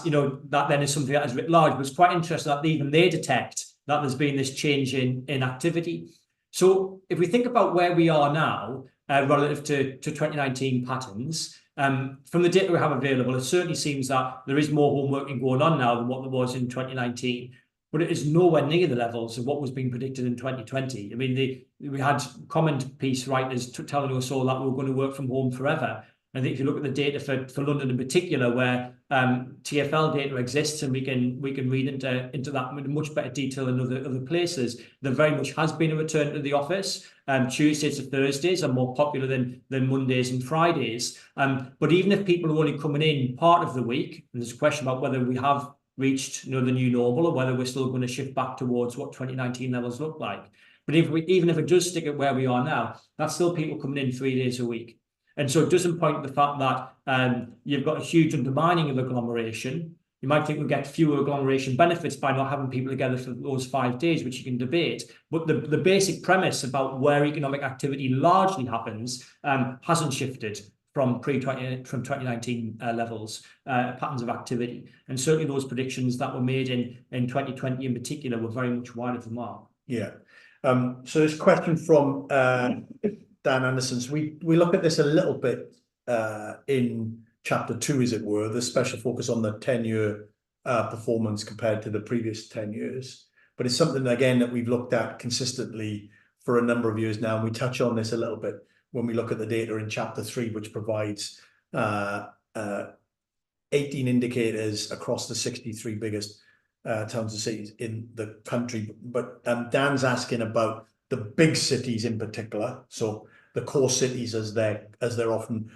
that then is something that is writ large, but it's quite interesting that even they detect that there's been this change in activity. So if we think about where we are now, relative to 2019 patterns, from the data we have available, it certainly seems that there is more home working going on now than what there was in 2019, but it is nowhere near the levels of what was being predicted in 2020. I mean, we had comment piece writers telling us all that we were going to work from home forever. I think if you look at the data for London in particular, where TfL data exists and we can read into that in much better detail than other places, there very much has been a return to the office. Tuesdays to Thursdays are more popular than Mondays and Fridays. But even if people are only coming in part of the week, and there's a question about whether we have reached the new normal or whether we're still going to shift back towards what 2019 levels look like. But even if it does stick at where we are now, that's still people coming in 3 days a week. And so it doesn't point to the fact that you've got a huge undermining of agglomeration. You might think we'll get fewer agglomeration benefits by not having people together for those 5 days, which you can debate. But the basic premise about where economic activity largely happens hasn't shifted from 2019 levels, patterns of activity. And certainly those predictions that were made in 2020 in particular were very much wide of the mark. Yeah. So this question from Dan Anderson. So we look at this a little bit in chapter 2, as it were, the special focus on the 10-year performance compared to the previous 10 years. But it's something, again, that we've looked at consistently for a number of years now. And we touch on this a little bit when we look at the data in chapter 3, which provides 18 indicators across the 63 biggest towns and cities in the country. But Dan's asking about the big cities in particular, so the core cities as they're often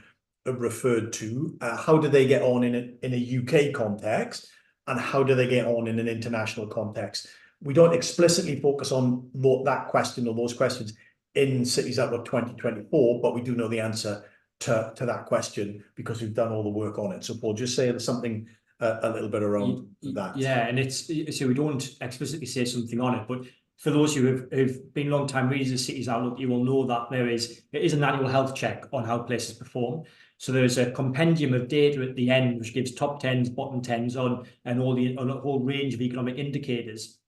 referred to. How do they get on in a UK context, and how do they get on in an international context? We don't explicitly focus on that question or those questions in Cities Outlook 2024, but we do know the answer to that question because we've done all the work on it. So Paul, just say something a little bit around that. Yeah, and so we don't explicitly say something on it, but for those who've been long-time readers of Cities Outlook, you will know that there is an annual health check on how places perform. So there's a compendium of data at the end which gives top 10s, bottom 10s on a whole range of economic indicators.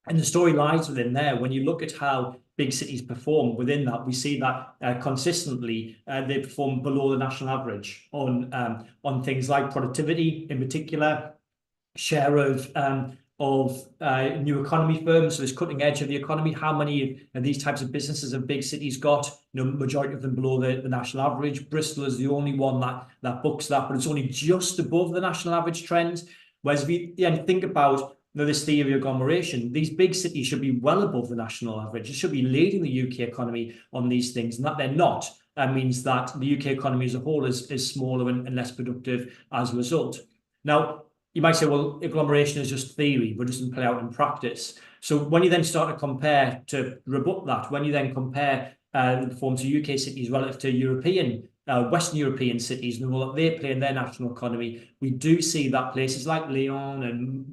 And the story lies within there. When you look at how big cities perform within that, we see that consistently they perform below the national average on things like productivity, in particular, share of new economy firms, so this cutting edge of the economy. How many of these types of businesses have big cities got? Majority of them below the national average. Bristol is the only one that books that, but it's only just above the national average trend. Whereas if you think about this theory of agglomeration, these big cities should be well above the national average. It should be leading the UK economy on these things, and that they're not. That means that the UK economy as a whole is smaller and less productive as a result. Now, you might say, well, agglomeration is just theory, but it doesn't play out in practice. So when you then start to compare, to rebut that, when you then compare the performance of UK cities relative to Western European cities and the role that they play in their national economy, we do see that places like Lyon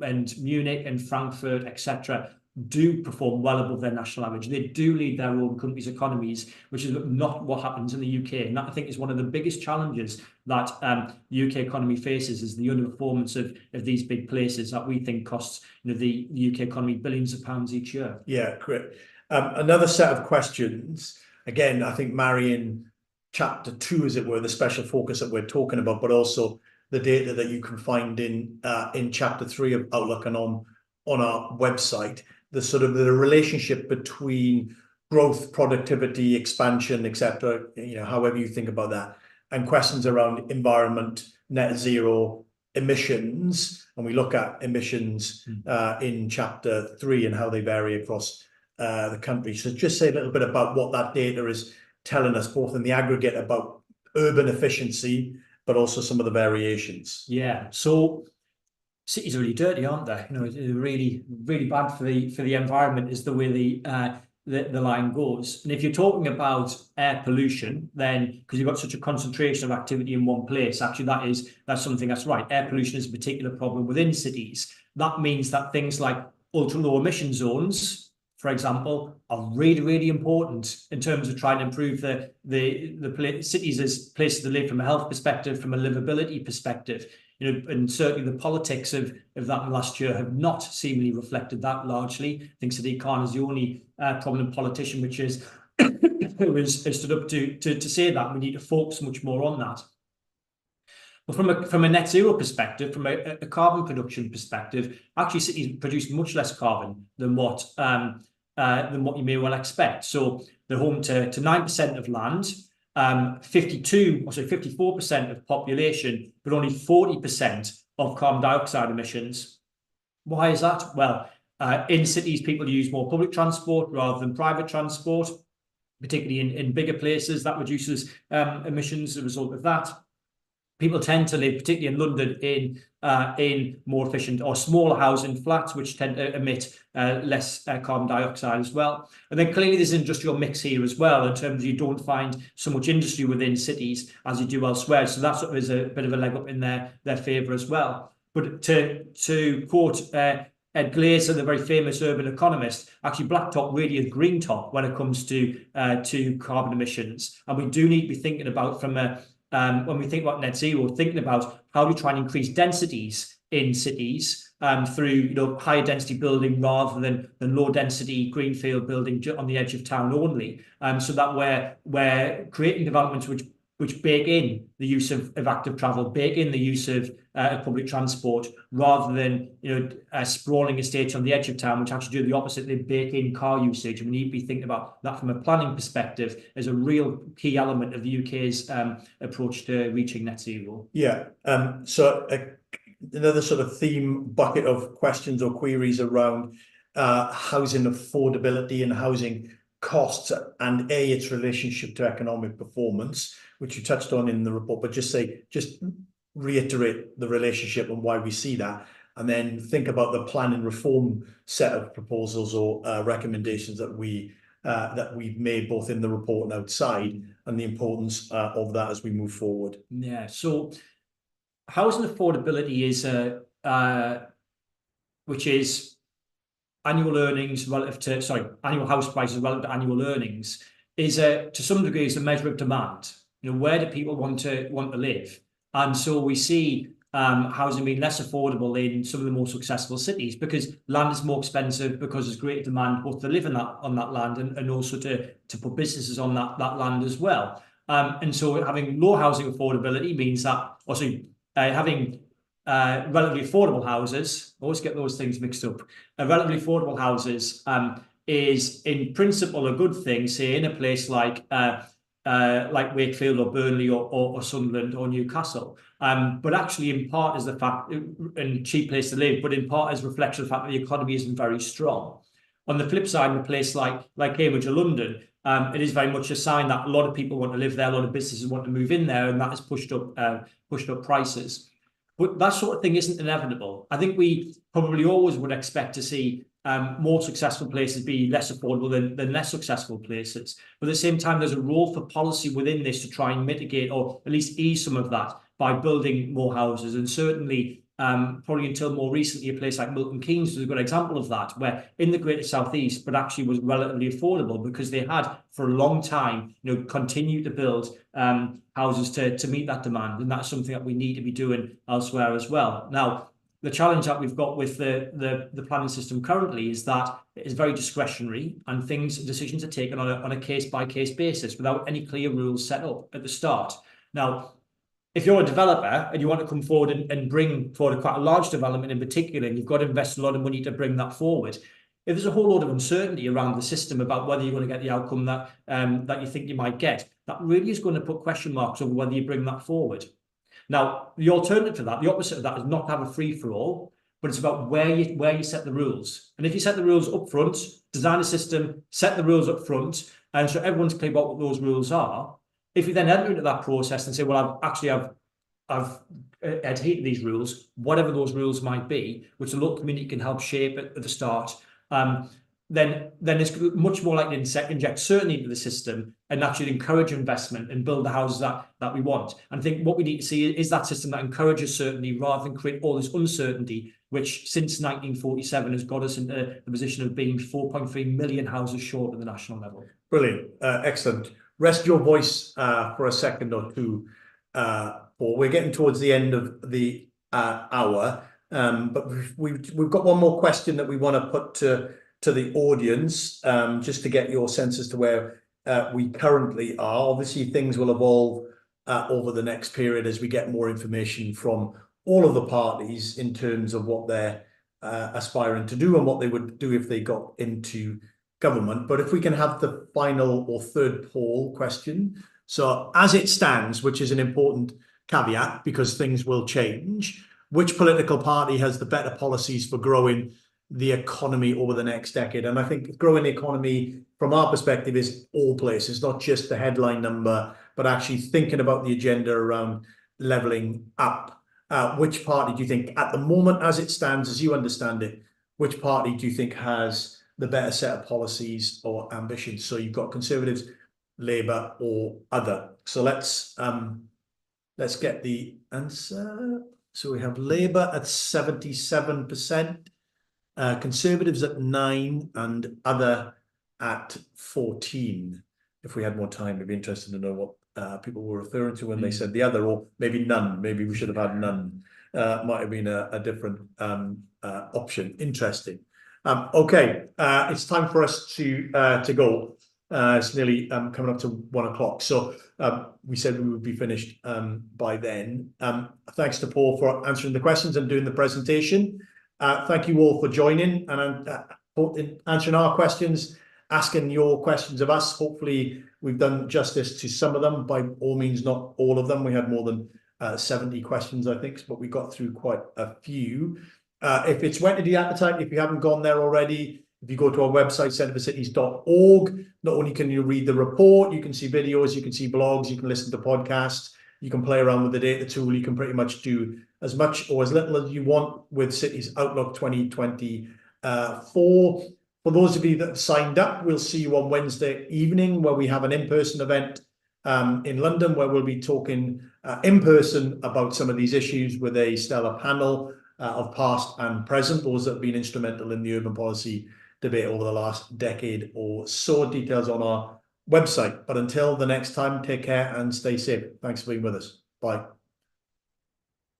and Munich and Frankfurt, etc., do perform well above their national average. They do lead their own country's economies, which is not what happens in the UK. And that, I think, is one of the biggest challenges that the UK economy faces, is the underperformance of these big places that we think costs the UK economy billions of pounds each year. Yeah, great. Another set of questions, again, I think marrying chapter 2, as it were, the special focus that we're talking about, but also the data that you can find in chapter 3 of Outlook and on our website. The relationship between growth, productivity, expansion, etc., however you think about that, and questions around environment, net zero, emissions. And we look at emissions in chapter 3 and how they vary across the country. So just say a little bit about what that data is telling us, both in the aggregate about urban efficiency, but also some of the variations. Yeah, so cities are really dirty, aren't they? Really, really bad for the environment is the way the line goes. And if you're talking about air pollution, then because you've got such a concentration of activity in one place, actually that's something that's right. Air pollution is a particular problem within cities. That means that things like ultra low emission zones, for example, are really, really important in terms of trying to improve the cities as places to live from a health perspective, from a livability perspective. And certainly the politics of that last year have not seemingly reflected that largely. I think Sadiq Khan is the only prominent politician which is who has stood up to say that we need to focus much more on that. But from a net zero perspective, from a carbon production perspective, actually cities produce much less carbon than what you may well expect. So they're home to 9% of land, 54% of population, but only 40% of carbon dioxide emissions. Why is that? Well, in cities, people use more public transport rather than private transport, particularly in bigger places. That reduces emissions as a result of that. People tend to live, particularly in London, in more efficient or smaller housing flats, which tend to emit less carbon dioxide as well. And then clearly there's an industrial mix here as well, in terms of you don't find so much industry within cities as you do elsewhere. So that sort of is a bit of a leg up in their favour as well. But to quote Ed Glazer, the very famous urban economist, actually blacktop really is green top when it comes to carbon emissions. And we do need to be thinking about when we think about net zero, thinking about how we try and increase densities in cities through higher density building rather than low density greenfield building on the edge of town only, so that we're creating developments which bake in the use of active travel, bake in the use of public transport, rather than sprawling estates on the edge of town, which actually do the opposite. They bake in car usage, and we need to be thinking about that from a planning perspective as a real key element of the UK's approach to reaching net zero. Yeah. So another sort of theme bucket of questions or queries around housing affordability and housing costs, and its relationship to economic performance, which you touched on in the report, but just reiterate the relationship and why we see that, and then think about the plan and reform set of proposals or recommendations that we've made both in the report and outside, and the importance of that as we move forward. Yeah. So housing affordability is which is annual earnings relative to annual house prices relative to annual earnings, is to some degree is a measure of demand. Where do people want to live? And so we see housing being less affordable in some of the more successful cities because land is more expensive, because there's greater demand both to live on that land and also to put businesses on that land as well. And so having low housing affordability means that having relatively affordable houses, always get those things mixed up. Relatively affordable houses is in principle a good thing, say in a place like Wakefield or Burnley or Sunderland or Newcastle. But actually in part is the fact, and cheap place to live, but in part is a reflection of the fact that the economy isn't very strong. On the flip side, in a place like Cambridge or London, it is very much a sign that a lot of people want to live there, a lot of businesses want to move in there, and that has pushed up prices. But that sort of thing isn't inevitable. I think we probably always would expect to see more successful places be less affordable than less successful places. But at the same time, there's a role for policy within this to try and mitigate or at least ease some of that by building more houses. And certainly, probably until more recently, a place like Milton Keynes was a good example of that, where in the Greater South East, but actually was relatively affordable because they had for a long time, continued to build houses to meet that demand. And that's something that we need to be doing elsewhere as well. Now, the challenge that we've got with the planning system currently is that it is very discretionary, and decisions are taken on a case-by-case basis without any clear rules set up at the start. Now, if you're a developer and you want to come forward and bring forward quite a large development in particular, and you've got to invest a lot of money to bring that forward, if there's a whole lot of uncertainty around the system about whether you're going to get the outcome that you think you might get, that really is going to put question marks over whether you bring that forward. Now, the alternative to that, the opposite of that, is not to have a free-for-all, but it's about where you set the rules. And if you set the rules up front, design a system, set the rules up front, and so everyone's clear about what those rules are. If you then enter into that process and say, well, I've adhered to these rules, whatever those rules might be, which the local community can help shape at the start, then it's much more likely to inject certainty into the system and actually encourage investment and build the houses that we want. And I think what we need to see is that system that encourages certainty rather than create all this uncertainty, which since 1947 has got us into the position of being 4.3 million houses short at the national level. Brilliant. Excellent. Rest your voice for a second or two, Paul. We're getting towards the end of the hour, but we've got one more question that we want to put to the audience, just to get your sense as to where we currently are. Obviously, things will evolve over the next period as we get more information from all of the parties in terms of what they're aspiring to do and what they would do if they got into government. But if we can have the final or third poll question. So as it stands, which is an important caveat because things will change, which political party has the better policies for growing the economy over the next decade? And I think growing the economy from our perspective is all places, not just the headline number, but actually thinking about the agenda around levelling up. Which party do you think at the moment, as it stands, as you understand it, which party do you think has the better set of policies or ambitions? So you've got Conservatives, Labour or other. So let's get the answer. So we have Labour at 77%, Conservatives at 9%, and other at 14%. If we had more time, we'd be interested to know what people were referring to when they said the other, or maybe none. Maybe we should have had none. Might have been a different option. Interesting. Okay, it's time for us to go. It's nearly coming up to 1 o'clock. So we said we would be finished by then. Thanks to Paul for answering the questions and doing the presentation. Thank you all for joining and answering our questions, asking your questions of us. Hopefully we've done justice to some of them. By all means, not all of them. We had more than 70 questions, I think, but we got through quite a few. If it's whetted your appetite, if you haven't gone there already, if you go to our website, centreforcities.org, not only can you read the report, you can see videos, you can see blogs, you can listen to podcasts, you can play around with the data tool, you can pretty much do as much or as little as you want with Cities Outlook 2024. For those of you that have signed up, we'll see you on Wednesday evening where we have an in-person event in London where we'll be talking in person about some of these issues with a stellar panel of past and present, those that have been instrumental in the urban policy debate over the last decade or so. Details on our website. But until the next time, take care and stay safe. Thanks for being with us. Bye.